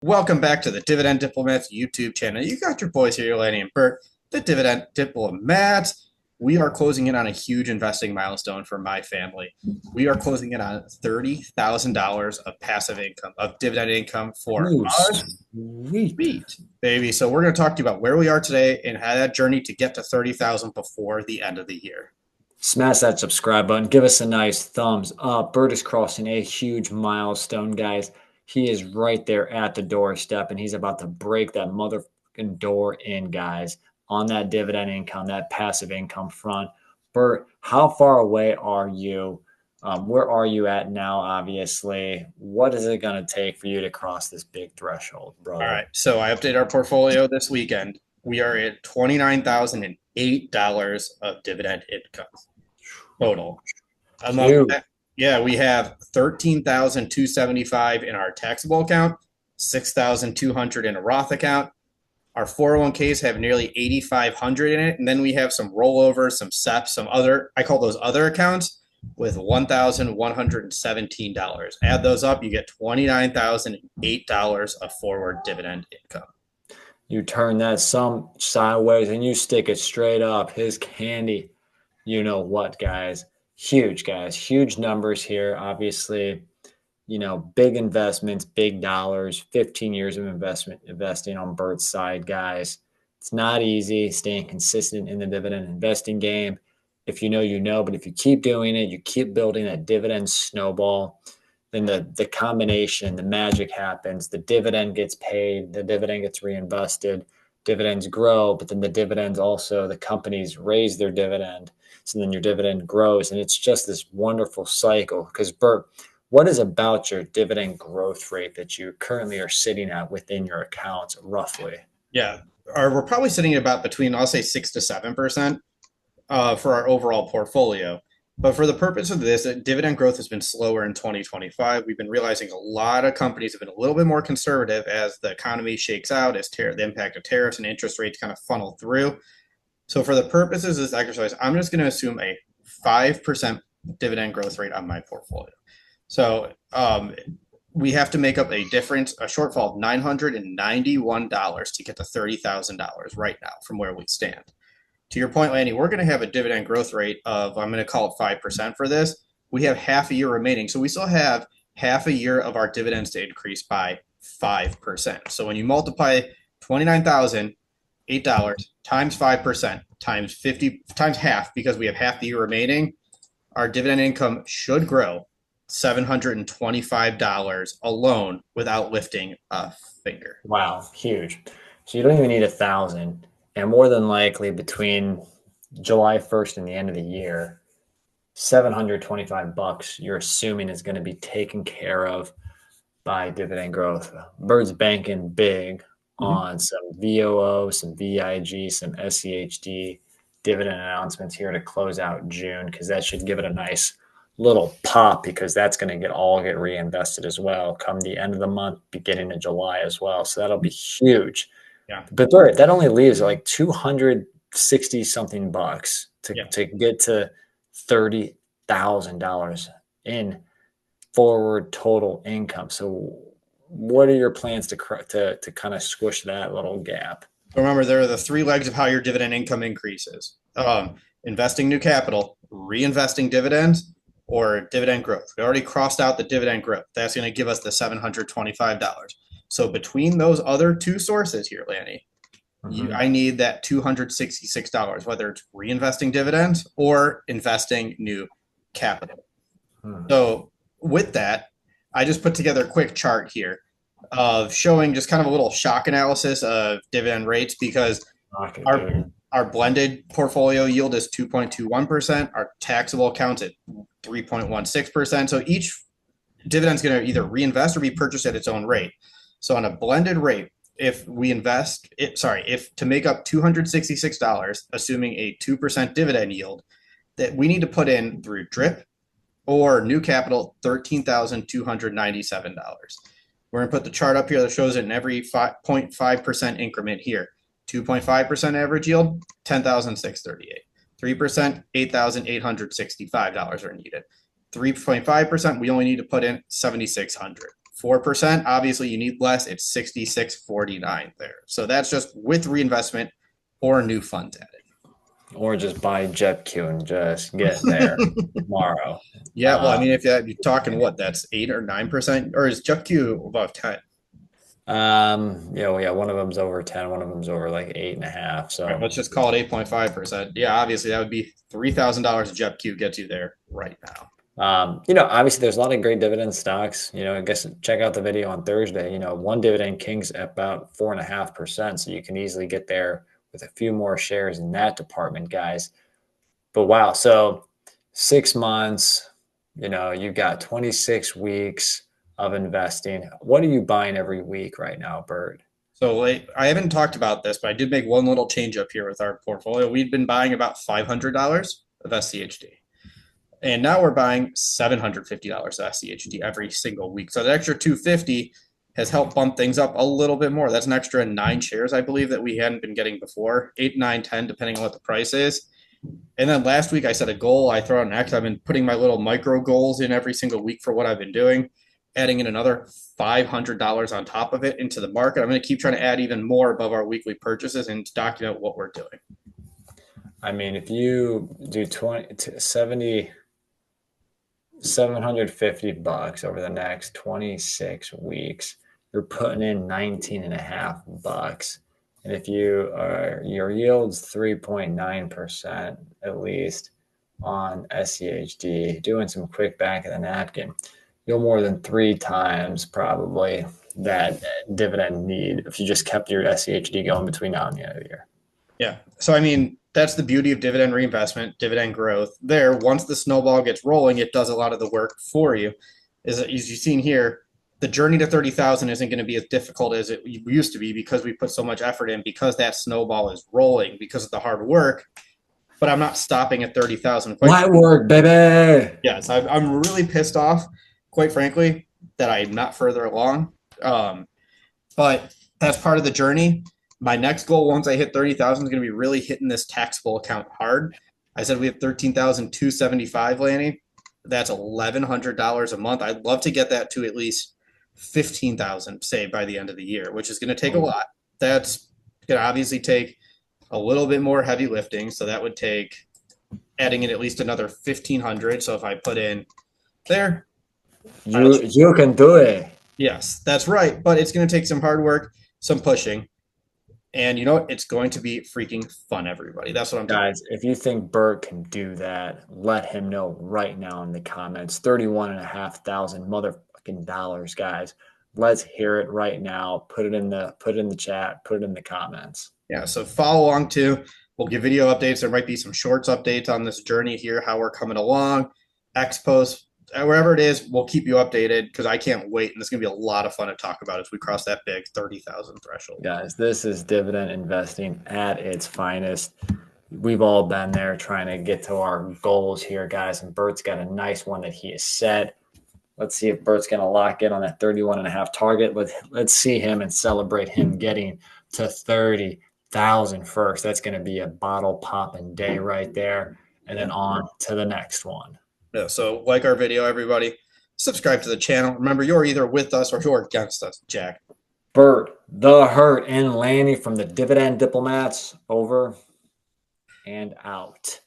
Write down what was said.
Welcome back to the Dividend Diplomats YouTube channel. You got your boys here, Lanny and Bert, the Dividend Diplomats. We are closing in on a huge investing milestone for my family. We are closing in on $30,000 of passive income, of dividend income for Oh, us. sweet. Sweet, baby. So we're going to talk to you about where we are today and how that journey to get to 30,000 before the end of the year. Smash that subscribe button. Give us a nice thumbs up. Bert is crossing a huge milestone, guys. He is right there at the doorstep, and he's about to break that motherfucking door in, guys, on that dividend income, that passive income front. Bert, how far away are you? Where are you at now, obviously? What is it going to take for you to cross this big threshold, All brother? right. So I updated our portfolio this weekend. We are at $29,008 of dividend income total. Among Huge. that, yeah, we have 13,275 in our taxable account, 6,200 in a Roth account. Our 401ks have nearly 8,500 in it, and then we have some rollovers, some SEPs, some other, I call those other accounts, with $1,117. Add those up, you get $29,008 of forward dividend income. You turn that sum sideways and you stick it straight up. His candy. You know what, guys? Huge, guys. Huge numbers here. Obviously, big investments, big dollars, 15 years of investing on Bert's side, guys. It's not easy staying consistent in the dividend investing game. If you know, you know, but if you keep doing it, you keep building that dividend snowball, then the combination, the magic happens. The dividend gets paid, the dividend gets reinvested, dividends grow, but then the dividends also, the companies raise their dividend. So then your dividend grows. And it's just this wonderful cycle. Because, Bert, what is about your dividend growth rate that you currently are sitting at within your accounts, roughly? Yeah, we're probably sitting at about between, I'll say, 6 to 7% for our overall portfolio. But for the purpose of this, dividend growth has been slower in 2025. We've been realizing a lot of companies have been a little bit more conservative as the economy shakes out, as the impact of tariffs and interest rates kind of funnel through. So for the purposes of this exercise, I'm just going to assume a 5% dividend growth rate on my portfolio. So we have to make up a difference, a shortfall of $991 to get to $30,000 right now from where we stand. To your point, Lanny, we're going to have a dividend growth rate of, I'm going to call it 5% for this. We have half a year remaining. So we still have half a year of our dividends to increase by 5%. So when you multiply $29,008 times 5% times 50 times half, because we have half the year remaining, our dividend income should grow $725 alone without lifting a finger. Wow, huge. So you don't even need 1,000. And more than likely between July 1st and the end of the year, $725 you're assuming is going to be taken care of by dividend growth. Bird's banking big Mm-hmm. on some VOO, some VIG, some SEHD dividend announcements here to close out June, because that should give it a nice little pop, because that's going to get reinvested as well come the end of the month, beginning of July as well. So that'll be huge. Yeah. But Bert, that only leaves like 260 something bucks Yeah. to get to $30,000 in forward total income. So what are your plans to kind of squish that little gap? So remember, there are the three legs of how your dividend income increases: investing new capital, reinvesting dividends, or dividend growth. We already crossed out the dividend growth. That's going to give us the $725. So between those other two sources here, Lanny, I need that $266, whether it's reinvesting dividends or investing new capital. Mm-hmm. So with that, I just put together a quick chart here of showing just kind of a little shock analysis of dividend rates, because Okay, our dude. our blended portfolio yield is 2.21%. Our taxable accounts at 3.16%. So each dividend is going to either reinvest or be purchased at its own rate. So on a blended rate, if we invest it, if to make up $266, assuming a 2% dividend yield, that we need to put in through DRIP or new capital, $13,297. We're going to put the chart up here that shows it in every 5.5% increment here. 2.5% average yield, $10,638. 3%, $8,865 are needed. 3.5%, we only need to put in $7,600. 4%. Obviously, you need less. It's 66.49 there. So that's just with reinvestment or new funds added. Or just buy JetQ and just get there tomorrow. Yeah, well, I mean, if you're talking what, that's 8 or 9%, or is JetQ above 10? Yeah, one of them's over 10, one of them's over like 8.5. All right, So let's just call it 8.5%. Yeah, obviously that would be $3,000 JetQ gets you there right now. Obviously there's a lot of great dividend stocks. I guess check out the video on Thursday. One Dividend King's at about 4.5%. So you can easily get there with a few more shares in that department, guys. But wow, so 6 months, you've got 26 weeks of investing. What are you buying every week right now, Bert? So like, I haven't talked about this, but I did make one little change up here with our portfolio. We'd been buying about $500 of SCHD. And now we're buying $750 of SCHD every single week. So the extra 250 has helped bump things up a little bit more. That's an extra 9 shares, I believe, that we hadn't been getting before. 8, 9, 10, depending on what the price is. And then last week I set a goal. I throw out an X. I've been putting my little micro goals in every single week for what I've been doing, adding in another $500 on top of it into the market. I'm going to keep trying to add even more above our weekly purchases and document what we're doing. I mean, if you do 750 bucks over the next 26 weeks, you're putting in 19 and a half bucks. And if your yield's 3.9% at least on SCHD, doing some quick back of the napkin, you'll more than 3 times probably that dividend need if you just kept your SCHD going between now and the end of the year. Yeah. So, I mean, that's the beauty of dividend reinvestment, dividend growth. There, once the snowball gets rolling, it does a lot of the work for you. As you've seen here, the journey to 30,000 isn't going to be as difficult as it used to be because we put so much effort in, because that snowball is rolling, because of the hard work. But I'm not stopping at 30,000. Light work, baby. Yes, I'm really pissed off, quite frankly, that I'm not further along. But that's part of the journey. My next goal, once I hit 30,000, is going to be really hitting this taxable account hard. I said we have 13,275, Lanny. That's $1,100 a month. I'd love to get that to at least 15,000, say, by the end of the year, which is going to take a lot. That's going to obviously take a little bit more heavy lifting. So that would take adding in at least another 1,500. So if I put in there, you can do it. Yes, that's right. But it's going to take some hard work, some pushing. And you know what? It's going to be freaking fun, everybody. That's what I'm doing. Guys, if you think Bert can do that, let him know right now in the comments. 31,500 motherfucking dollars, guys. Let's hear it right now. Put it in the chat, put it in the comments. Yeah, so follow along too. We'll give video updates. There might be some shorts updates on this journey here, how we're coming along, X posts, wherever it is, we'll keep you updated because I can't wait. And it's going to be a lot of fun to talk about as we cross that big 30,000 threshold. Guys, this is dividend investing at its finest. We've all been there trying to get to our goals here, guys. And Bert's got a nice one that he has set. Let's see if Bert's going to lock in on that 31.5 target. Let's see him and celebrate him getting to 30,000 first. That's going to be a bottle popping day right there. And then on to the next one. Yeah, so like our video, everybody. Subscribe to the channel. Remember, you're either with us or you're against us, Jack. Bert, the Hurt, and Lanny from the Dividend Diplomats, over and out.